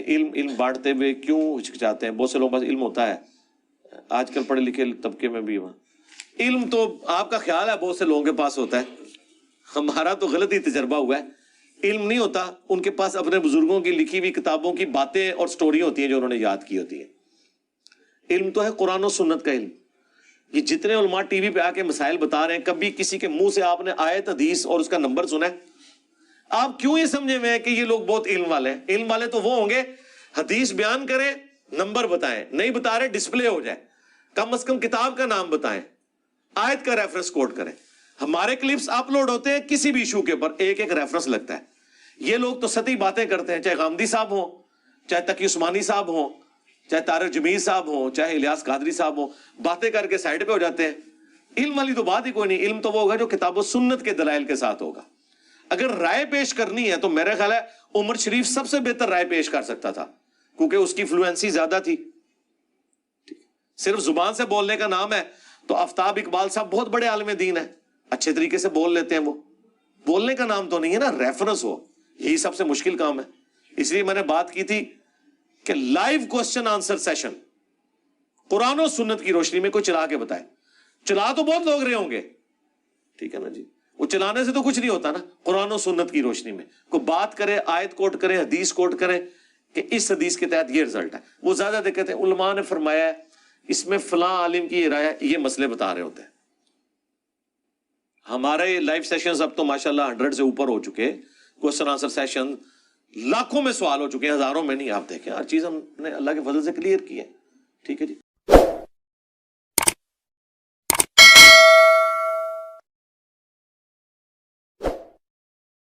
علم بانٹتے ہوئے کیوں ہچکچاتے ہیں؟ بہت سے لوگوں کے پاس علم ہوتا ہے، آج کل پڑھے لکھے طبقے میں بھی علم تو آپ کا خیال ہے بہت سے لوگوں کے پاس ہوتا ہے، ہمارا تو غلط ہی تجربہ ہوا ہے، علم نہیں ہوتا، ان کے پاس اپنے بزرگوں کی لکھی ہوئی کتابوں کی باتیں اور سٹوری ہوتی ہیں جو انہوں نے یاد کی ہوتی ہیں۔ علم تو ہے قرآن و سنت کا علم۔ یہ جتنے علماء ٹی وی پہ آ کے مسائل بتا رہے ہیں، کبھی کسی کے منہ سے آپ نے آیت حدیث اور اس کا نمبر سنا ہے؟ آپ کیوں یہ سمجھے ہوئے ہیں کہ یہ لوگ بہت علم والے ہیں؟ علم والے تو وہ ہوں گے حدیث بیان کریں، نمبر بتائیں، نہیں بتا رہے ڈسپلے ہو جائے، کم از کم کتاب کا نام بتائیں، آیت کا ریفرنس کوٹ کریں۔ ہمارے کلپس اپلوڈ ہوتے ہیں کسی بھی ایشو کے اوپر ایک ایک ریفرنس لگتا ہے۔ یہ لوگ تو سطحی باتیں کرتے ہیں، چاہے غامدی صاحب ہوں، چاہے تقی عثمانی صاحب ہوں، چاہے طارق جمیل صاحب ہوں، چاہے الیاس قادری صاحب ہوں، باتیں کر کے سائڈ پہ ہو جاتے ہیں۔ علم والی تو بات ہی کوئی نہیں، علم تو وہ ہوگا جو کتاب و سنت کے دلائل کے ساتھ ہوگا۔ اگر رائے پیش کرنی ہے تو میرا خیال ہے عمر شریف سب سے بہتر رائے پیش کر سکتا تھا، کیونکہ اس کی فلوئنسی زیادہ تھی۔ صرف زبان سے بولنے کا نام ہے تو آفتاب اقبال صاحب بہت بڑے عالم دین ہیں، اچھے طریقے سے بول لیتے ہیں، وہ بولنے کا نام تو نہیں ہے نا، ریفرنس ہو، یہی سب سے مشکل کام ہے۔ اس لیے میں نے بات کی تھی کہ لائیو کوسچن آنسر سیشن قرآن و سنت کی روشنی میں کوئی چلا کے بتائے۔ چلا تو بہت لوگ رہے ہوں گے، ٹھیک ہے نا جی، وہ چلانے سے تو کچھ نہیں ہوتا نا۔ قرآن و سنت کی روشنی میں کوئی بات کرے، آیت کوٹ کرے، حدیث کوٹ کرے کہ اس حدیث کے تحت یہ رزلٹ ہے۔ وہ زیادہ دقت ہے علماء نے فرمایا ہے، اس میں فلاں عالم کی یہ رائے ہے، یہ مسئلے بتا رہے ہوتے ہیں۔ ہمارے لائیو سیشنز اب تو ماشاءاللہ 100 سے اوپر ہو چکے، کوسچن آنسر سیشن لاکھوں میں سوال ہو چکے ہیں، ہزاروں میں نہیں۔ آپ دیکھیں ہر چیز ہم نے اللہ کے فضل سے کلیئر کی ہے، ٹھیک ہے جی۔